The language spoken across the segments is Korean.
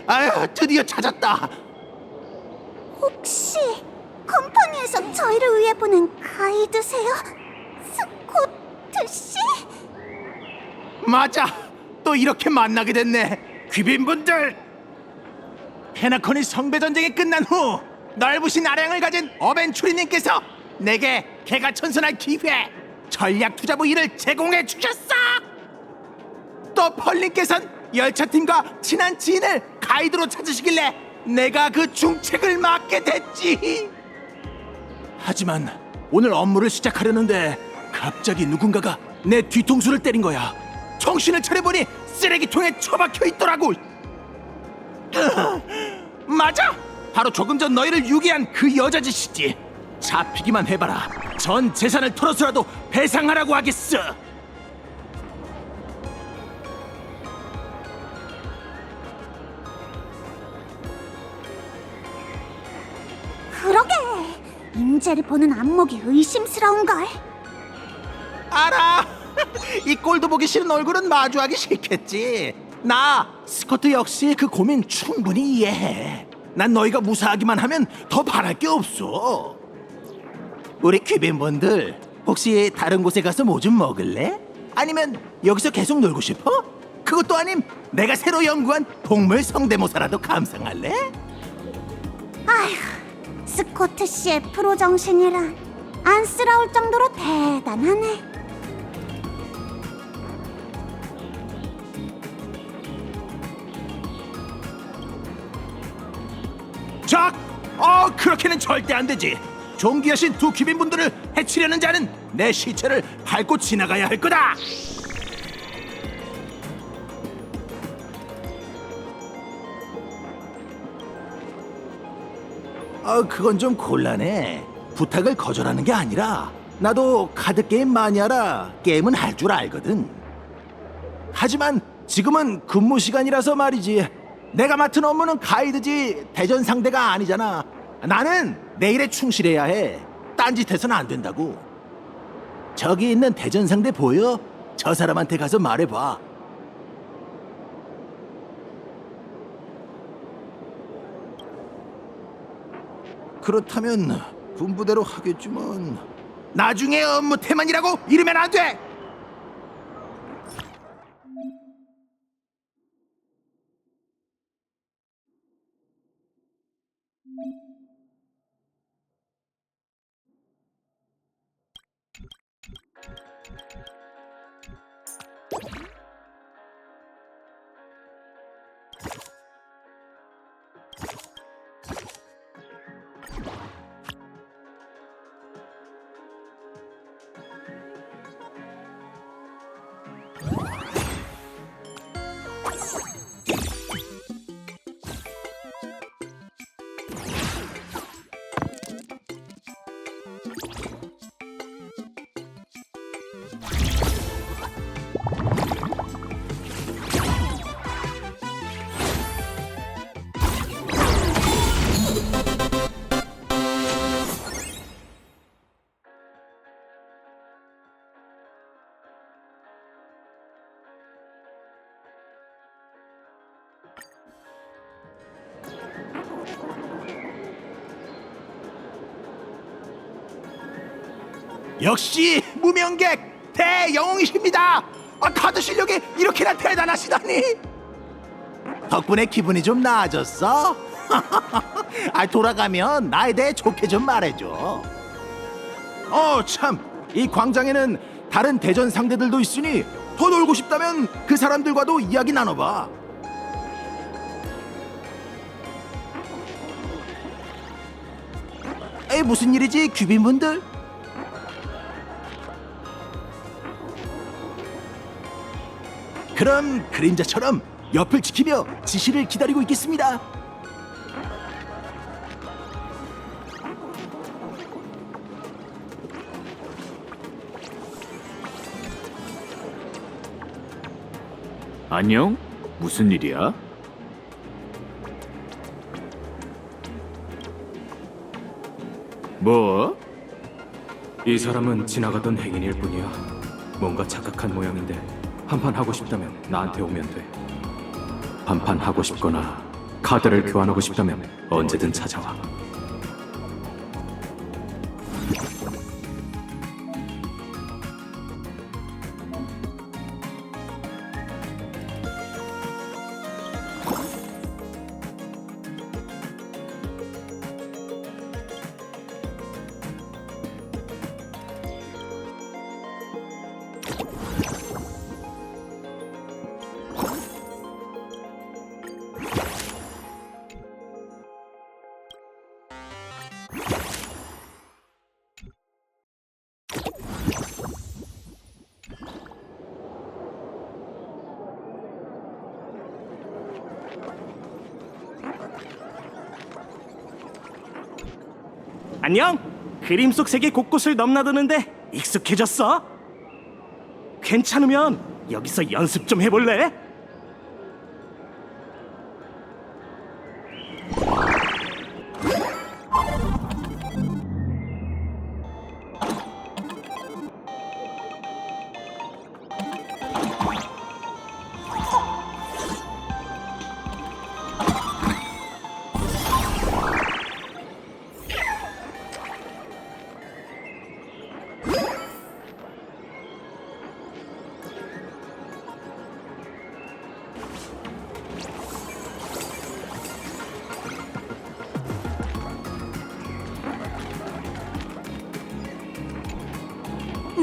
아유, 드디어 찾았다. 혹시 컴퍼니에서 저희를 위해 보낸 가이드세요? 스코트 씨? 맞아. 또 이렇게 만나게 됐네. 귀빈분들. 페나콘이 성배전쟁이 끝난 후 넓으신 아량을 가진 어벤추리님께서 내게 개가천선할 기회, 전략투자부 일을 제공해 주셨어. 또 펄님께선 열차팀과 친한 지인을 가이드로 찾으시길래 내가 그 중책을 맡게 됐지. 하지만 오늘 업무를 시작하려는데 갑자기 누군가가 내 뒤통수를 때린 거야. 정신을 차려보니 쓰레기통에 처박혀 있더라고. 맞아! 바로 조금 전 너희를 유기한 그 여자 짓이지. 잡히기만 해봐라. 전 재산을 털어서라도 배상하라고 하겠어. 그러게, 임재를 보는 안목이 의심스러운걸. 알아. 이 꼴도 보기 싫은 얼굴은 마주하기 싫겠지. 나 스코트 역시 그 고민 충분히 이해해. 난 너희가 무사하기만 하면 더 바랄 게 없어. 우리 귀빈분들 혹시 다른 곳에 가서 뭐 좀 먹을래? 아니면 여기서 계속 놀고 싶어? 그것도 아님 내가 새로 연구한 동물 성대모사라도 감상할래? 아휴, 스코트 씨의 프로 정신이란 안쓰러울 정도로 대단하네. 작! 그렇게는 절대 안 되지. 존귀하신 두 귀빈분들을 해치려는 자는 내 시체를 밟고 지나가야 할 거다. 그건 좀 곤란해. 부탁을 거절하는 게 아니라 나도 카드 게임 많이 알아. 게임은 할 줄 알거든. 하지만 지금은 근무 시간이라서 말이지. 내가 맡은 업무는 가이드지 대전 상대가 아니잖아. 나는 내 일에 충실해야 해. 딴짓해서는 안 된다고. 저기 있는 대전 상대 보여? 저 사람한테 가서 말해봐. 그렇다면 분부대로 하겠지만 나중에 업무 태만이라고 이러면 안 돼. 역시 무명객 대영웅이십니다. 카드 실력이 이렇게나 대단하시다니. 덕분에 기분이 좀 나아졌어. 돌아가면 나에 대해 좋게 좀 말해줘. 참, 이 광장에는 다른 대전 상대들도 있으니 더 놀고 싶다면 그 사람들과도 이야기 나눠봐. 무슨 일이지, 귀빈분들? 그럼 그림자처럼 옆을 지키며 지시를 기다리고 있겠습니다. 안녕? 무슨 일이야? 뭐? 이 사람은 지나가던 행인일 뿐이야. 뭔가 착각한 모양인데 한판 하고 싶다면 나한테 오면 돼. 한판 하고 싶거나 카드를 교환하고 싶다면 언제든 찾아와. 안녕. 그림 속 세계 곳곳을 넘나드는데 익숙해졌어? 괜찮으면 여기서 연습 좀 해볼래?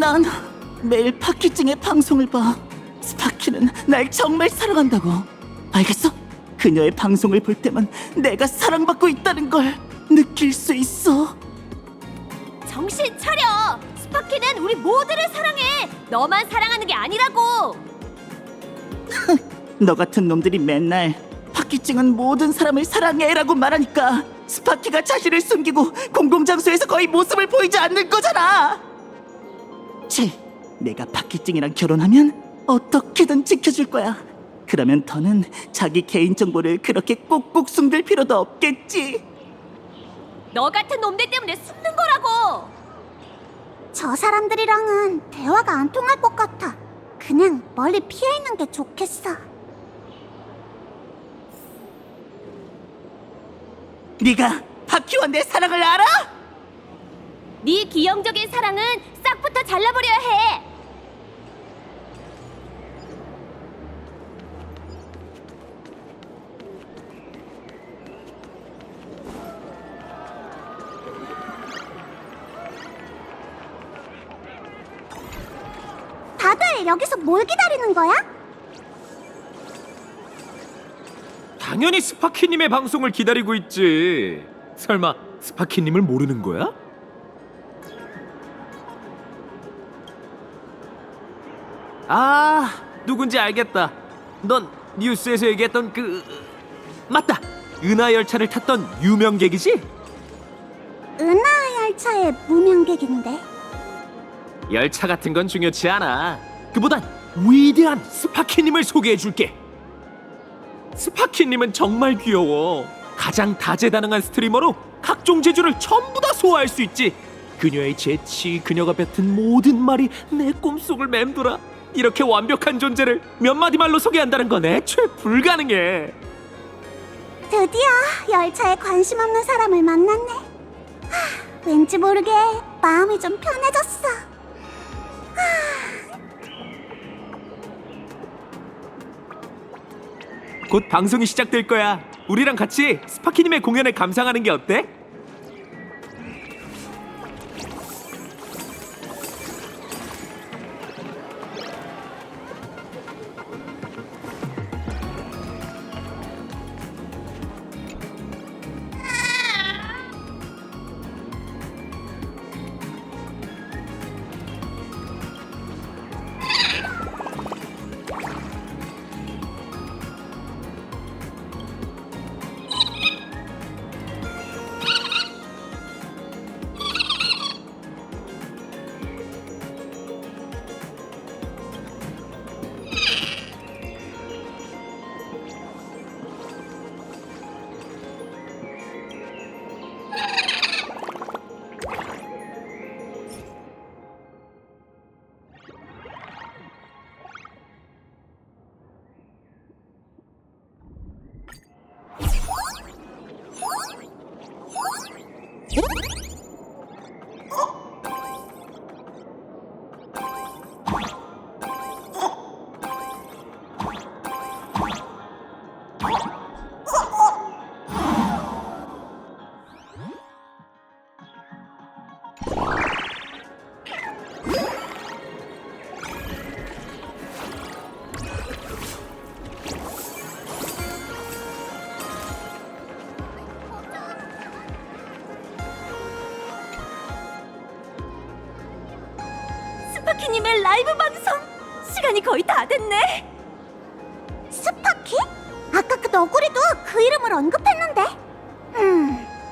난 매일 파키증의 방송을 봐. 스파키는 날 정말 사랑한다고. 알겠어? 그녀의 방송을 볼 때만 내가 사랑받고 있다는 걸 느낄 수 있어. 정신 차려! 스파키는 우리 모두를 사랑해! 너만 사랑하는 게 아니라고! 너 같은 놈들이 맨날 파키증은 모든 사람을 사랑해라고 말하니까 스파키가 자신을 숨기고 공공장소에서 거의 모습을 보이지 않는 거잖아. 내가 파키증이랑 결혼하면 어떻게든 지켜줄 거야. 그러면 더는 자기 개인정보를 그렇게 꼭꼭 숨길 필요도 없겠지. 너 같은 놈들 때문에 숨는 거라고! 저 사람들이랑은 대화가 안 통할 것 같아. 그냥 멀리 피해 있는 게 좋겠어. 네가 파키와 내 사랑을 알아? 네 기형적인 사랑은 싹부터 잘라버려야 해! 다들 여기서 뭘 기다리는 거야? 당연히 스파키님의 방송을 기다리고 있지. 설마 스파키님을 모르는 거야? 아, 누군지 알겠다. 넌 뉴스에서 얘기했던 맞다! 은하 열차를 탔던 유명객이지? 은하 열차의 무명객인데. 열차 같은 건 중요치 않아. 그보단 위대한 스파키님을 소개해줄게. 스파키님은 정말 귀여워. 가장 다재다능한 스트리머로 각종 재주를 전부 다 소화할 수 있지. 그녀의 재치, 그녀가 뱉은 모든 말이 내 꿈속을 맴돌아. 이렇게 완벽한 존재를 몇 마디 말로 소개한다는 건 애초에 불가능해. 드디어 열차에 관심 없는 사람을 만났네. 왠지 모르게 마음이 좀 편해졌어. 곧 방송이 시작될 거야. 우리랑 같이 스파키님의 공연을 감상하는 게 어때? 스파키님의 라이브 방송 시간이 거의 다 됐네. 스파키? 아까 그 너구리도 그 이름을 언급했는데.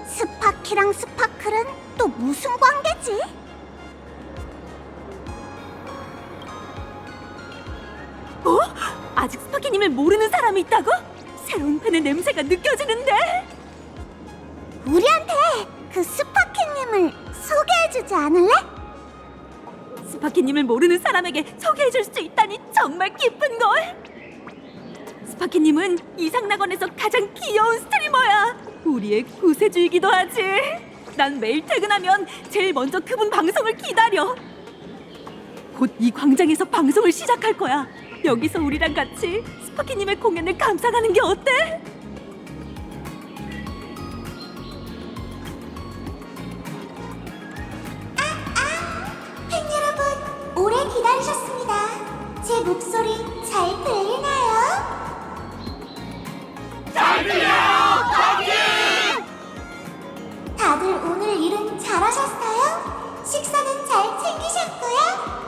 스파키랑 스파클은 또 무슨 관계지? 어? 아직 스파키님을 모르는 사람이 있다고? 새로운 팬의 냄새가 느껴지는데. 우리한테 그 스파키님을 소개해주지 않을래? 스파키님을 모르는 사람에게 소개해줄 수 있다니 정말 기쁜걸. 스파키님은 이상낙원에서 가장 귀여운 스트리머야. 우리의 구세주이기도 하지. 난 매일 퇴근하면 제일 먼저 그분 방송을 기다려. 곧 이 광장에서 방송을 시작할 거야. 여기서 우리랑 같이 스파키님의 공연을 감상하는 게 어때? 팬 여러분, 오래 기다리셨습니다. 제 목소리 잘 들리나요? 잘 들려요, 거기! 다들 오늘 일은 잘하셨어요? 식사는 잘 챙기셨고요?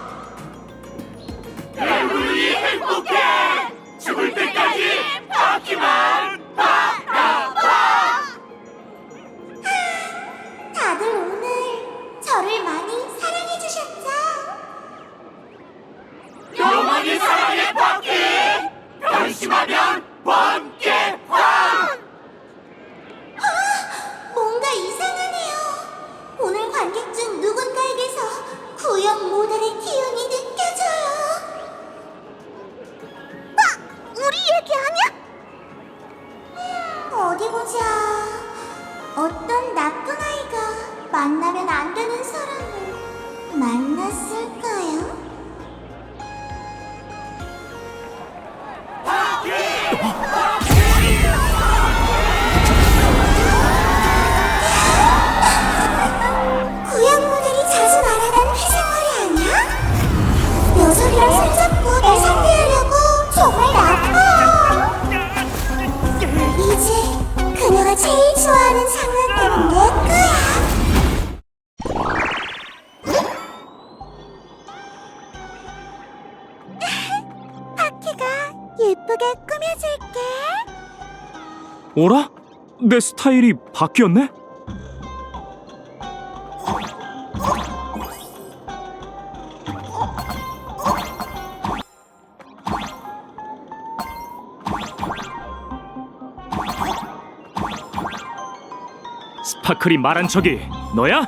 다들 오늘 저를 많이 사랑해주셨죠? 영원히 사랑해, 버키! 변심하면 번개황! 뭔가 이상하네요. 오늘 관객 중 누군가에게서 구형 모델의 기운이 느껴져요. 우리 얘기 아니야? 어디 보자. 어떤 나쁜 아이가 만나면 안 되는 사람을 만났을까요? 구형 모델이 자주 말하던 회색머리 아니야? 녀석이랑 손잡고 날 상대하려고 정말 나빠. 이제 그녀가 제일 좋아하는 장난감은 내 거야. 파키가 예쁘게 꾸며줄게. 어라? 내 스타일이 바뀌었네? 스파클이 말한 적이 너야?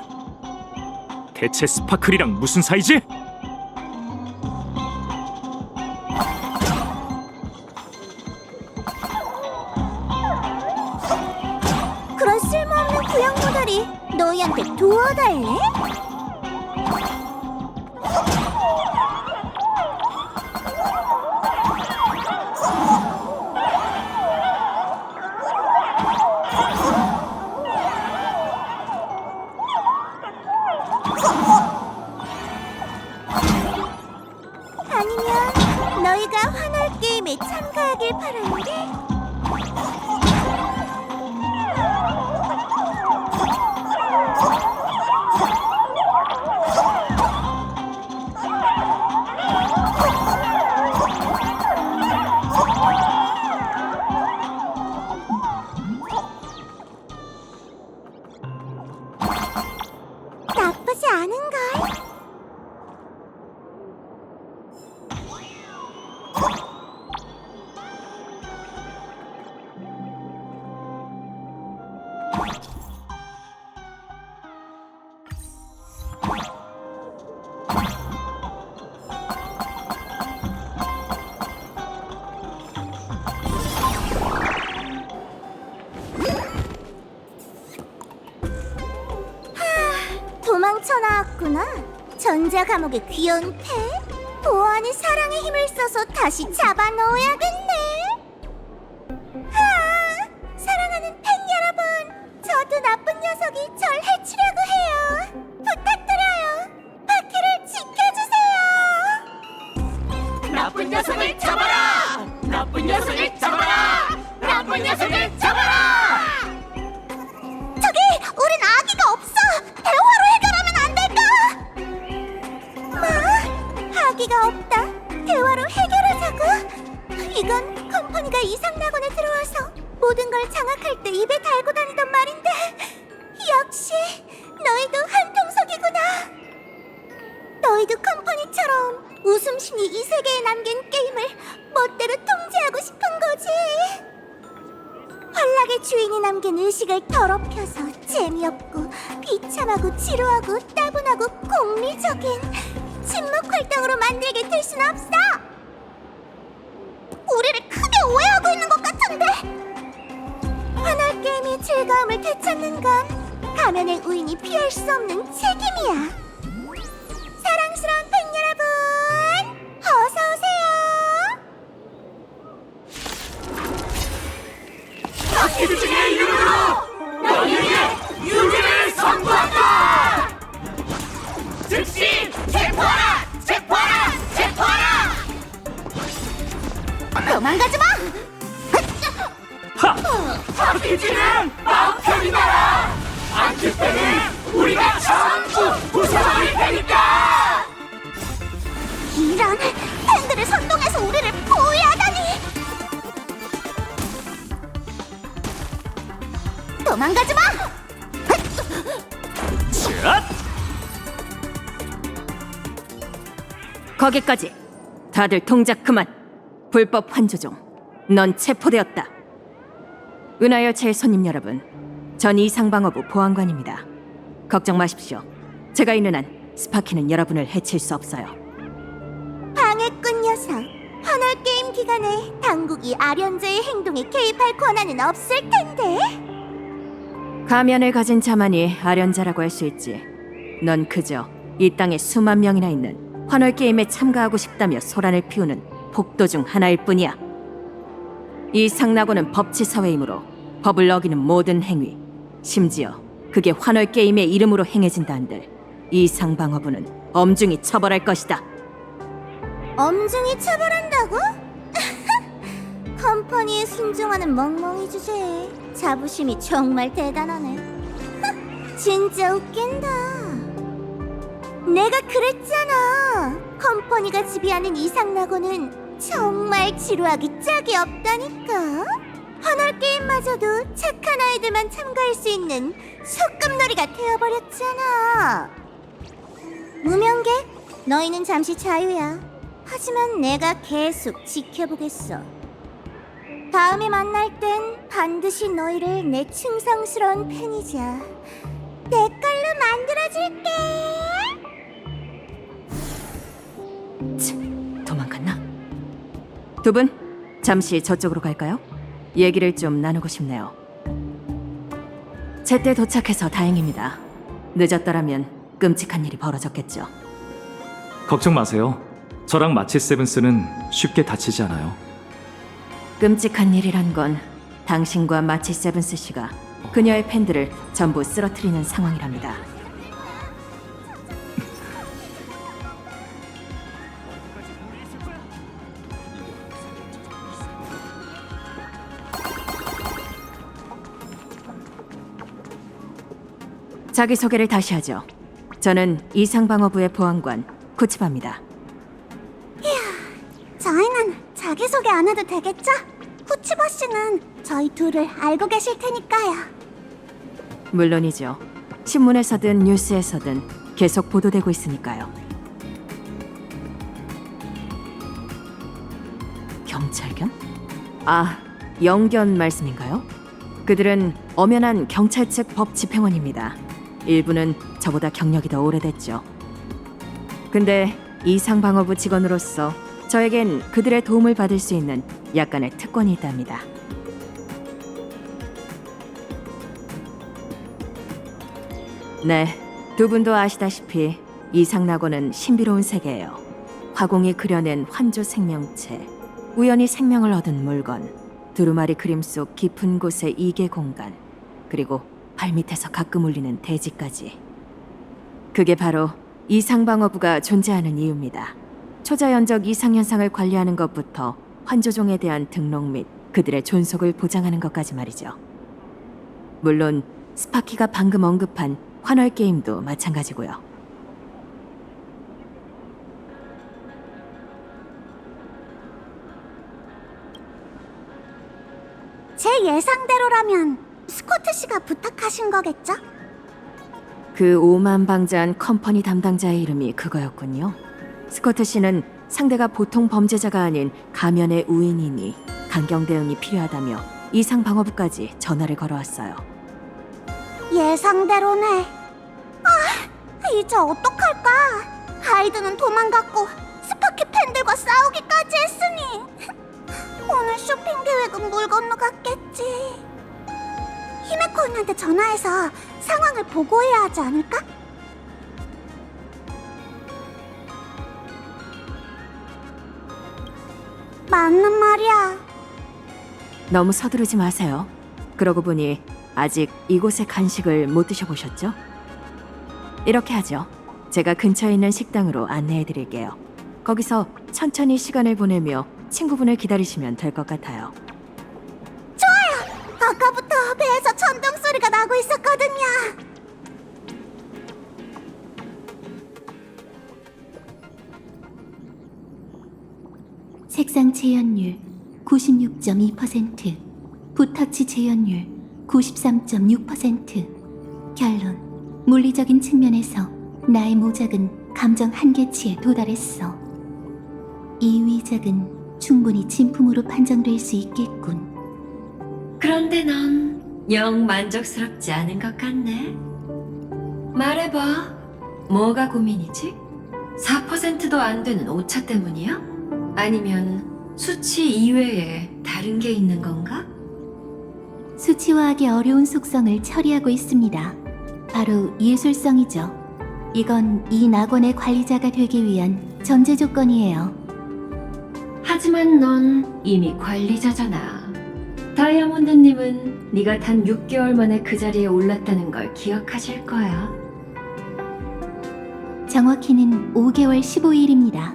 대체 스파클이랑 무슨 사이지? 그런 쓸모없는 구형 모델이 너희한테 도와달래? 아니면 너희가 환월 게임에 참가하길 바라는데? 나쁘지 않은걸? 도망쳐 나왔구나. 전자 감옥의 귀여운 태. 보안이 사랑의 힘을 써서 다시 잡아놓아야겠네. 사랑하는 팬 여러분, 저도 나쁜 녀석이 절 해치려고 해요. 부탁드려요. 파키를 지켜주세요. 나쁜 녀석을 잡아라! 나쁜 녀석을 잡아라! 나쁜 녀석을 잡아라! 저기, 우린 아기가 없어. 대화로 해결하면 안 될까? 뭐? 이건 컴퍼니가 이상낙원에 들어와서 모든 걸 장악할 때 입에 달고 다니던 말인데 역시 너희도 한통속이구나. 너희도 컴퍼니처럼 웃음신이 이 세계에 남긴 게임을 멋대로 통제하고 싶은 거지. 환락의 주인이 남긴 의식을 더럽혀서 재미없고 비참하고 지루하고 따분하고 공리적인 침묵 활동으로 만들게 될 순 없어. 우리를 크게 오해하고 있는 것 같은데. 환월 게임의 즐거움을 되찾는 건 가면의 우인이 피할 수 없는 책임이야. 사랑스러운 팬 여러분, 어서 오세요. 박기주 중의 이름으로 너희에게 유죄를 선고한다. 즉시 체포하라! 체포하라! 체포하라! 도망가지 마. 박기주는 마음 편히 가라. 안칠 때는 우리가 전부 부숴버릴 테니까. 이런 팬들을 선동해서 우리를 포위하다니. 도망가지 마. 거기까지. 다들 동작 그만. 불법 환조종, 넌 체포되었다. 은하열차의 손님 여러분, 전 이상방어부 보안관입니다. 걱정 마십시오. 제가 있는 한 스파키는 여러분을 해칠 수 없어요. 방해꾼 녀석. 환월 게임 기간에 당국이 아련자의 행동에 개입할 권한은 없을 텐데. 가면을 가진 자만이 아련자라고 할 수 있지. 넌 그저 이 땅에 수만 명이나 있는 환월 게임에 참가하고 싶다며 소란을 피우는 폭도 중 하나일 뿐이야. 이 상나고는 법치사회이므로 법을 어기는 모든 행위, 심지어 그게 환월 게임의 이름으로 행해진다 한들 이 상방어부는 엄중히 처벌할 것이다. 엄중히 처벌한다고? 컴퍼니에 순종하는 멍멍이 주제에 자부심이 정말 대단하네. 진짜 웃긴다. 내가 그랬잖아. 컴퍼니가 지배하는 이상락원은 정말 지루하기 짝이 없다니까. 환월 게임마저도 착한 아이들만 참가할 수 있는 소꿉놀이가 되어버렸잖아. 무명계, 너희는 잠시 자유야. 하지만 내가 계속 지켜보겠어. 다음에 만날 땐 반드시 너희를 내 충성스러운 팬이자 내 걸로 만들어줄게. 도망갔나? 두 분, 잠시 저쪽으로 갈까요? 얘기를 좀 나누고 싶네요. 제때 도착해서 다행입니다. 늦었더라면 끔찍한 일이 벌어졌겠죠. 걱정 마세요. 저랑 마치 세븐스는 쉽게 다치지 않아요. 끔찍한 일이란 건 당신과 마치 세븐스 씨가 그녀의 팬들을 전부 쓰러뜨리는 상황이랍니다. 자기소개를 다시 하죠. 저는 이상방어부의 보안관 쿠치바입니다. 저희는 자기소개 안 해도 되겠죠? 후치버 씨는 저희 둘을 알고 계실 테니까요. 물론이죠. 신문에서든 뉴스에서든 계속 보도되고 있으니까요. 경찰견? 아, 영견 말씀인가요? 그들은 엄연한 경찰 측 법 집행원입니다. 일부는 저보다 경력이 더 오래됐죠. 근데 이상방어부 직원으로서 저에겐 그들의 도움을 받을 수 있는 약간의 특권이 있답니다. 네, 두 분도 아시다시피 이상낙원은 신비로운 세계예요. 화공이 그려낸 환조 생명체, 우연히 생명을 얻은 물건, 두루마리 그림 속 깊은 곳의 이계 공간, 그리고 발밑에서 가끔 울리는 대지까지. 그게 바로 이상방어부가 존재하는 이유입니다. 초자연적 이상현상을 관리하는 것부터 환조종에 대한 등록 및 그들의 존속을 보장하는 것까지 말이죠. 물론 스파키가 방금 언급한 환월 게임도 마찬가지고요. 예상대로라면 스코트 씨가 부탁하신 거겠죠? 그 오만방자한 컴퍼니 담당자의 이름이 그거였군요. 스코트 씨는 상대가 보통 범죄자가 아닌 가면의 우인이니 강경 대응이 필요하다며 이상 방어부까지 전화를 걸어왔어요. 예상대로네. 아, 이제 어떡할까? 하이드는 도망갔고 스파키 팬들과 싸우기까지 했으니 오늘 쇼핑 계획은 물 건너갔겠지. 히메코 언니한테 전화해서 상황을 보고해야 하지 않을까? 맞는 말이야. 너무 서두르지 마세요. 그러고 보니 아직 이곳의 간식을 못 드셔보셨죠? 이렇게 하죠. 제가 근처에 있는 식당으로 안내해드릴게요. 거기서 천천히 시간을 보내며 친구분을 기다리시면 될 것 같아요. 아까부터 배에서 천둥 소리가 나고 있었거든요. 색상 재현율 96.2%, 붓터치 재현율 93.6%. 결론, 물리적인 측면에서 나의 모작은 감정 한계치에 도달했어. 이 위작은 충분히 진품으로 판정될 수 있겠군. 그런데 넌 영 만족스럽지 않은 것 같네. 말해봐. 뭐가 고민이지? 4%도 안 되는 오차 때문이야? 아니면 수치 이외에 다른 게 있는 건가? 수치화하기 어려운 속성을 처리하고 있습니다. 바로 예술성이죠. 이건 이 낙원의 관리자가 되기 위한 전제 조건이에요. 하지만 넌 이미 관리자잖아. 다이아몬드님은 네가 단 6개월 만에 그 자리에 올랐다는 걸 기억하실 거야. 정확히는 5개월 15일입니다.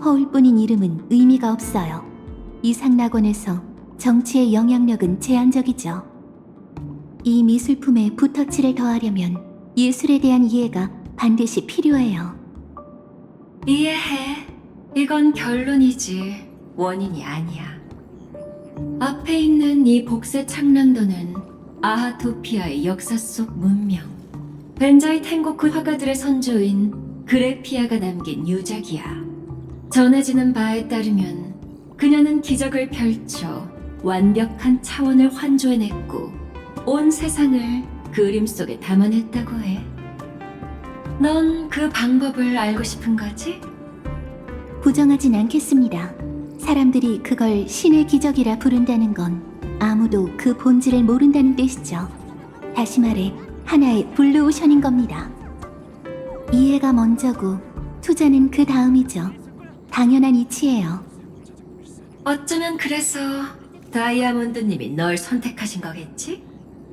허울뿐인 이름은 의미가 없어요. 이상낙원에서 정치의 영향력은 제한적이죠. 이 미술품에 붓터치를 더하려면 예술에 대한 이해가 반드시 필요해요. 이해해. 이건 결론이지 원인이 아니야. 앞에 있는 이 복세 창랑도는 아하토피아의 역사 속 문명, 벤자이 텐고쿠 화가들의 선조인 그레피아가 남긴 유작이야. 전해지는 바에 따르면 그녀는 기적을 펼쳐 완벽한 차원을 환조해냈고 온 세상을 그림 속에 담아냈다고 해. 넌 그 방법을 알고 싶은 거지? 부정하진 않겠습니다. 사람들이 그걸 신의 기적이라 부른다는 건 아무도 그 본질을 모른다는 뜻이죠. 다시 말해 하나의 블루오션인 겁니다. 이해가 먼저고 투자는 그 다음이죠. 당연한 이치예요. 어쩌면 그래서 다이아몬드님이 널 선택하신 거겠지?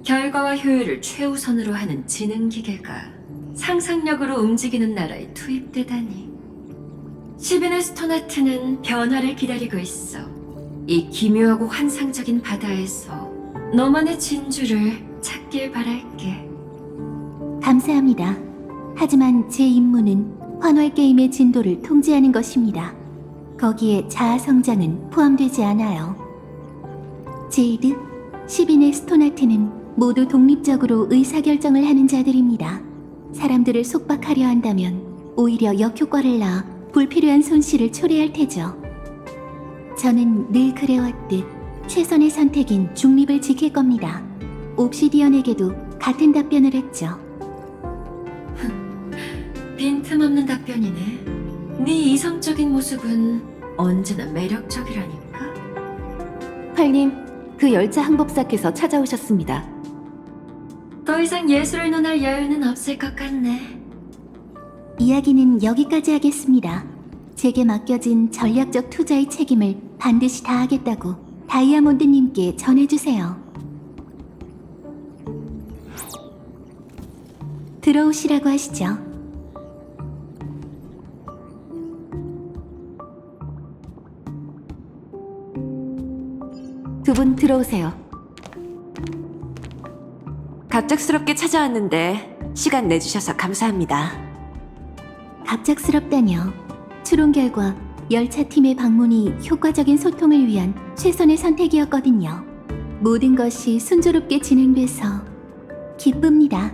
결과와 효율을 최우선으로 하는 지능기계가 상상력으로 움직이는 나라에 투입되다니. 10인의 스토나트는 변화를 기다리고 있어. 이 기묘하고 환상적인 바다에서 너만의 진주를 찾길 바랄게. 감사합니다. 하지만 제 임무는 환월 게임의 진도를 통제하는 것입니다. 거기에 자아 성장은 포함되지 않아요. 제이드, 10인의 스토나트는 모두 독립적으로 의사결정을 하는 자들입니다. 사람들을 속박하려 한다면 오히려 역효과를 낳아 불필요한 손실을 초래할 테죠. 저는 늘 그래왔듯 최선의 선택인 중립을 지킬 겁니다. 옵시디언에게도 같은 답변을 했죠. 빈틈없는 답변이네. 네 이성적인 모습은 언제나 매력적이라니까. 팔님, 그 열차 항법사께서 찾아오셨습니다. 더 이상 예술을 논할 여유는 없을 것 같네. 이야기는 여기까지 하겠습니다. 제게 맡겨진 전략적 투자의 책임을 반드시 다하겠다고 다이아몬드님께 전해주세요. 들어오시라고 하시죠. 두 분 들어오세요. 갑작스럽게 찾아왔는데 시간 내주셔서 감사합니다. 갑작스럽다뇨. 추론 결과 열차팀의 방문이 효과적인 소통을 위한 최선의 선택이었거든요. 모든 것이 순조롭게 진행돼서 기쁩니다.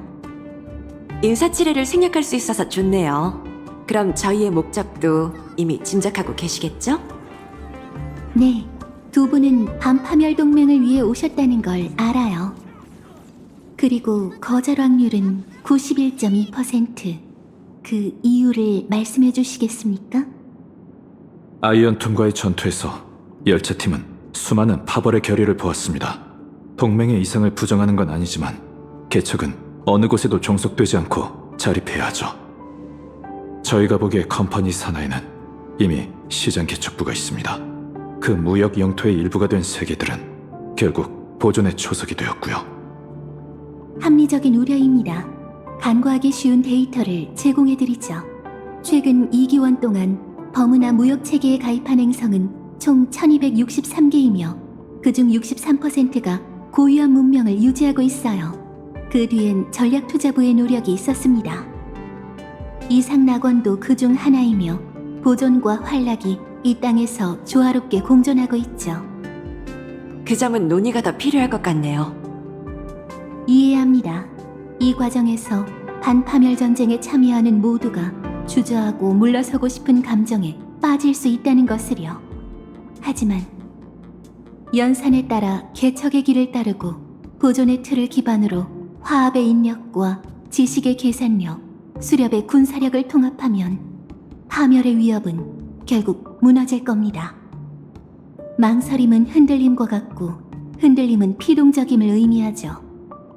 인사치레를 생략할 수 있어서 좋네요. 그럼 저희의 목적도 이미 짐작하고 계시겠죠? 네, 두 분은 반파멸 동맹을 위해 오셨다는 걸 알아요. 그리고 거절 확률은 91.2%. 그 이유를 말씀해 주시겠습니까? 아이언툼과의 전투에서 열차팀은 수많은 파벌의 결의를 보았습니다. 동맹의 이상을 부정하는 건 아니지만 개척은 어느 곳에도 종속되지 않고 자립해야 하죠. 저희가 보기에 컴퍼니 산하에는 이미 시장 개척부가 있습니다. 그 무역 영토의 일부가 된 세계들은 결국 보존의 초석이 되었고요. 합리적인 우려입니다. 간과하기 쉬운 데이터를 제공해드리죠. 최근 2기원 동안 버무나 무역체계에 가입한 행성은 총 1263개이며 그중 63%가 고유한 문명을 유지하고 있어요. 그 뒤엔 전략투자부의 노력이 있었습니다. 이상낙원도 그중 하나이며 보존과 활락이 이 땅에서 조화롭게 공존하고 있죠. 그 점은 논의가 더 필요할 것 같네요. 이해합니다. 이 과정에서 반파멸 전쟁에 참여하는 모두가 주저하고 물러서고 싶은 감정에 빠질 수 있다는 것을요. 하지만 연산에 따라 개척의 길을 따르고 보존의 틀을 기반으로 화합의 인력과 지식의 계산력, 수렵의 군사력을 통합하면 파멸의 위협은 결국 무너질 겁니다. 망설임은 흔들림과 같고 흔들림은 피동적임을 의미하죠.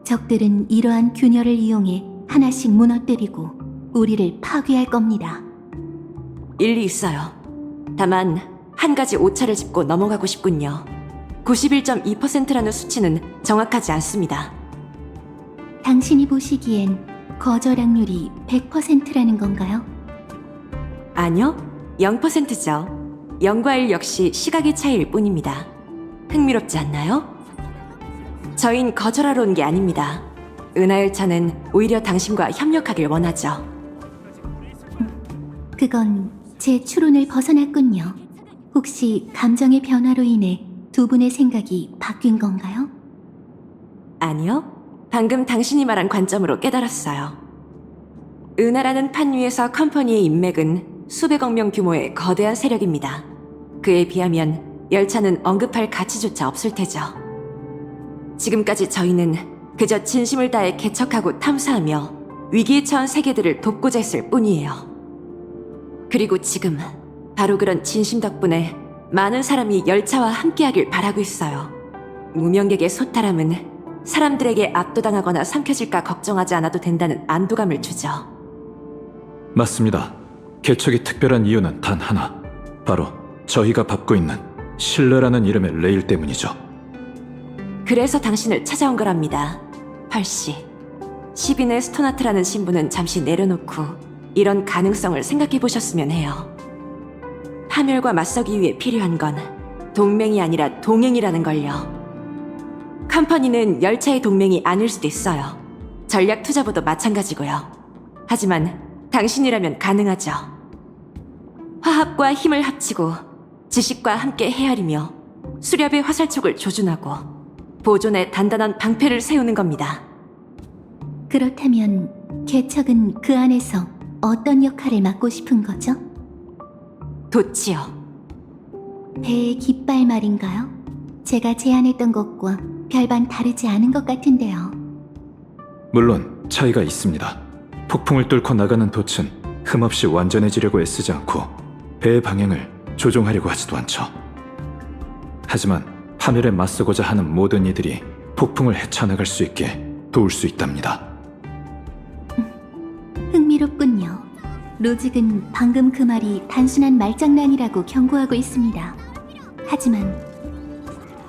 적들은 이러한 균열을 이용해 하나씩 무너뜨리고 우리를 파괴할 겁니다. 일리 있어요. 다만 한 가지 오차를 짚고 넘어가고 싶군요. 91.2%라는 수치는 정확하지 않습니다. 당신이 보시기엔 거절 확률이 100%라는 건가요? 아니요, 0%죠. 0과 1 역시 시각의 차이일 뿐입니다. 흥미롭지 않나요? 저흰 거절하러 온 게 아닙니다. 은하열차는 오히려 당신과 협력하길 원하죠. 그건 제 추론을 벗어났군요. 혹시 감정의 변화로 인해 두 분의 생각이 바뀐 건가요? 아니요, 방금 당신이 말한 관점으로 깨달았어요. 은하라는 판 위에서 컴퍼니의 인맥은 수백억 명 규모의 거대한 세력입니다. 그에 비하면 열차는 언급할 가치조차 없을 테죠. 지금까지 저희는 그저 진심을 다해 개척하고 탐사하며 위기에 처한 세계들을 돕고자 했을 뿐이에요. 그리고 지금 바로 그런 진심 덕분에 많은 사람이 열차와 함께하길 바라고 있어요. 무명객의 소탈함은 사람들에게 압도당하거나 삼켜질까 걱정하지 않아도 된다는 안도감을 주죠. 맞습니다. 개척이 특별한 이유는 단 하나, 바로 저희가 밟고 있는 신뢰라는 이름의 레일 때문이죠. 그래서 당신을 찾아온 거랍니다. 펄씨. 시빈의 스토나트라는 신분은 잠시 내려놓고 이런 가능성을 생각해 보셨으면 해요. 파멸과 맞서기 위해 필요한 건 동맹이 아니라 동행이라는 걸요. 컴퍼니는 열차의 동맹이 아닐 수도 있어요. 전략 투자부도 마찬가지고요. 하지만 당신이라면 가능하죠. 화합과 힘을 합치고 지식과 함께 헤아리며 수렵의 화살촉을 조준하고 보존에 단단한 방패를 세우는 겁니다. 그렇다면 개척은 그 안에서 어떤 역할을 맡고 싶은 거죠? 도치요. 배의 깃발 말인가요? 제가 제안했던 것과 별반 다르지 않은 것 같은데요. 물론 차이가 있습니다. 폭풍을 뚫고 나가는 돛은 흠없이 완전해지려고 애쓰지 않고 배의 방향을 조종하려고 하지도 않죠. 하지만 파멸에 맞서고자 하는 모든 이들이 폭풍을 헤쳐나갈 수 있게 도울 수 있답니다. 흥미롭군요. 로직은 방금 그 말이 단순한 말장난이라고 경고하고 있습니다. 하지만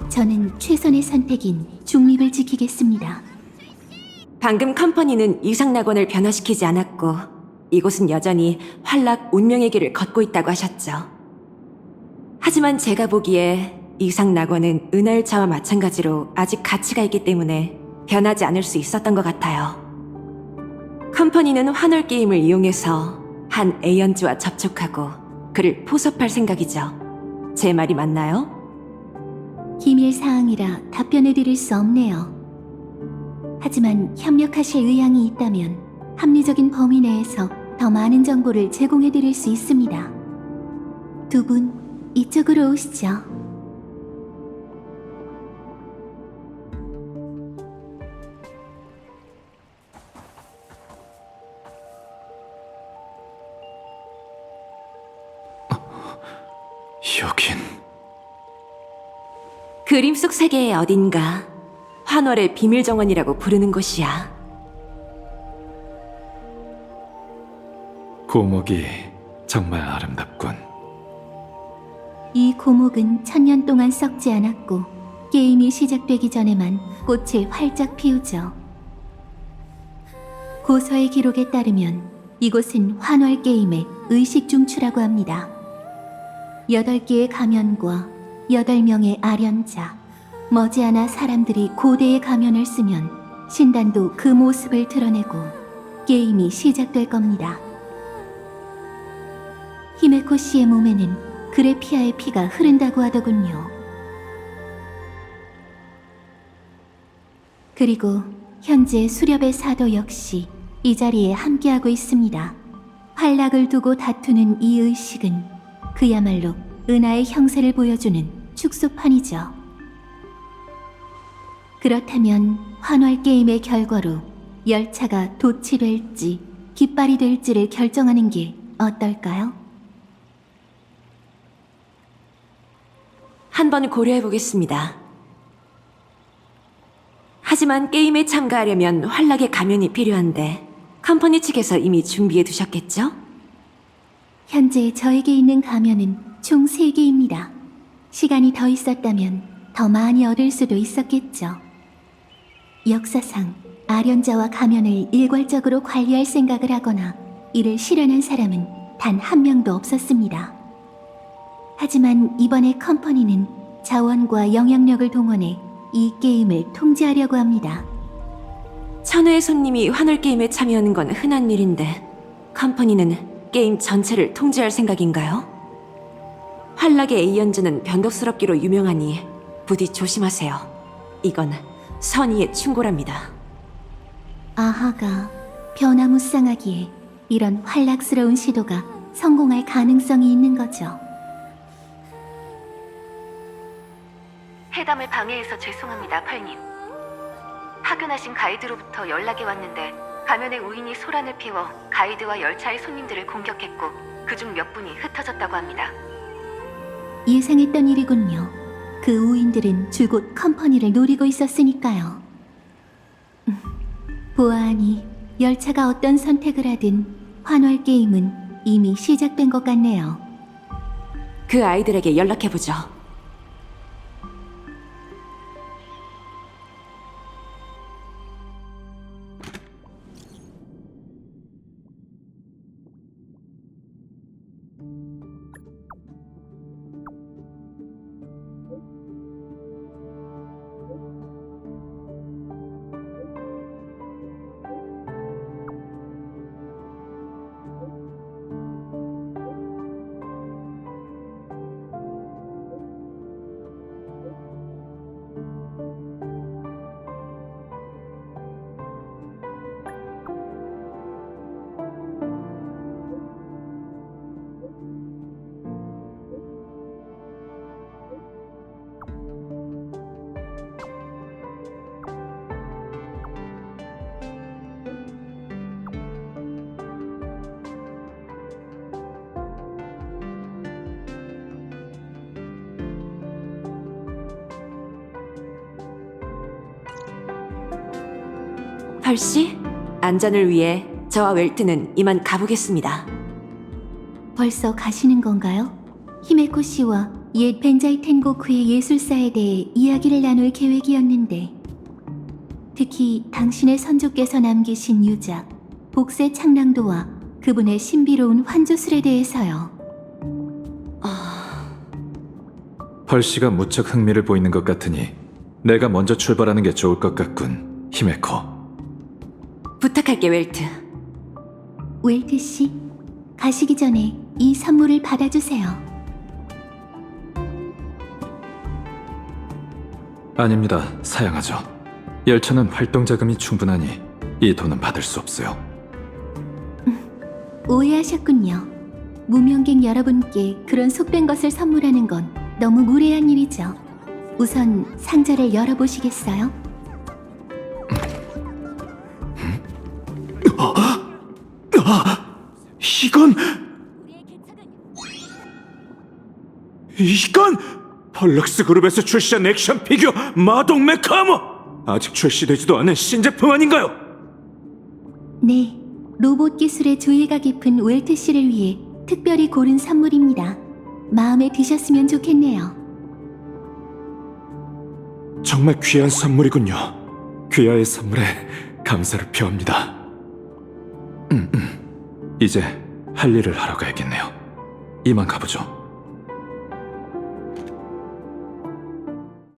저는 최선의 선택인 중립을 지키겠습니다. 방금 컴퍼니는 이상낙원을 변화시키지 않았고 이곳은 여전히 활락 운명의 길을 걷고 있다고 하셨죠. 하지만 제가 보기에 이상낙원은 은하열차와 마찬가지로 아직 가치가 있기 때문에 변하지 않을 수 있었던 것 같아요. 컴퍼니는 환월 게임을 이용해서 한 에이언즈와 접촉하고 그를 포섭할 생각이죠. 제 말이 맞나요? 기밀 사항이라 답변해 드릴 수 없네요. 하지만 협력하실 의향이 있다면 합리적인 범위 내에서 더 많은 정보를 제공해 드릴 수 있습니다. 두 분 이쪽으로 오시죠. 여긴 그림 속 세계의 어딘가 환월의 비밀 정원이라고 부르는 곳이야. 고목이 정말 아름답군. 이 고목은 1000년 동안 썩지 않았고 게임이 시작되기 전에만 꽃을 활짝 피우죠. 고서의 기록에 따르면 이곳은 환월 게임의 의식 중추라고 합니다. 8개의 가면과 8명의 아련자, 머지않아 사람들이 고대의 가면을 쓰면 신단도 그 모습을 드러내고 게임이 시작될 겁니다. 히메코 씨의 몸에는 그래피아의 피가 흐른다고 하더군요. 그리고 현재 수렵의 사도 역시 이 자리에 함께하고 있습니다. 활락을 두고 다투는 이 의식은 그야말로 은하의 형세를 보여주는 축소판이죠. 그렇다면 환월 게임의 결과로 열차가 돛이 될지 깃발이 될지를 결정하는 게 어떨까요? 한번 고려해 보겠습니다. 하지만 게임에 참가하려면 환락의 가면이 필요한데 컴퍼니 측에서 이미 준비해 두셨겠죠? 현재 저에게 있는 가면은 총 3개입니다. 시간이 더 있었다면 더 많이 얻을 수도 있었겠죠. 역사상 아련자와 가면을 일괄적으로 관리할 생각을 하거나 이를 실현한 사람은 단 한 명도 없었습니다. 하지만 이번에 컴퍼니는 자원과 영향력을 동원해 이 게임을 통제하려고 합니다. 천회의 손님이 환월 게임에 참여하는 건 흔한 일인데 컴퍼니는 게임 전체를 통제할 생각인가요? 환락의 에이언즈는 변덕스럽기로 유명하니 부디 조심하세요. 이건 선의의 충고랍니다. 아하가 변화무쌍하기에 이런 환락스러운 시도가 성공할 가능성이 있는 거죠. 회담을 방해해서 죄송합니다, 펄님. 파견하신 가이드로부터 연락이 왔는데 가면의 우인이 소란을 피워 가이드와 열차의 손님들을 공격했고 그중 몇 분이 흩어졌다고 합니다. 예상했던 일이군요. 그 우인들은 줄곧 컴퍼니를 노리고 있었으니까요. 보아하니 열차가 어떤 선택을 하든 환월 게임은 이미 시작된 것 같네요. 그 아이들에게 연락해보죠. 펄씨, 안전을 위해 저와 웰트는 이만 가보겠습니다. 벌써 가시는 건가요? 히메코 씨와 옛 벤자이 텐고쿠의 예술사에 대해 이야기를 나눌 계획이었는데 특히 당신의 선조께서 남기신 유작, 복세 창랑도와 그분의 신비로운 환조술에 대해서요. 펄씨가 무척 흥미를 보이는 것 같으니 내가 먼저 출발하는 게 좋을 것 같군, 히메코. 부탁할게, 웰트. 웰트 씨, 가시기 전에 이 선물을 받아주세요. 아닙니다. 사양하죠. 열차는 활동 자금이 충분하니 이 돈은 받을 수 없어요. 오해하셨군요. 무명객 여러분께 그런 속된 것을 선물하는 건 너무 무례한 일이죠. 우선 상자를 열어보시겠어요? 이건 펄럭스 그룹에서 출시한 액션 피규어 마동 메카머! 아직 출시되지도 않은 신제품 아닌가요? 네, 로봇 기술의 조예가 깊은 웰트 씨를 위해 특별히 고른 선물입니다. 마음에 드셨으면 좋겠네요. 정말 귀한 선물이군요. 귀하의 선물에 감사를 표합니다. 이제 할 일을 하러 가야겠네요. 이만 가보죠.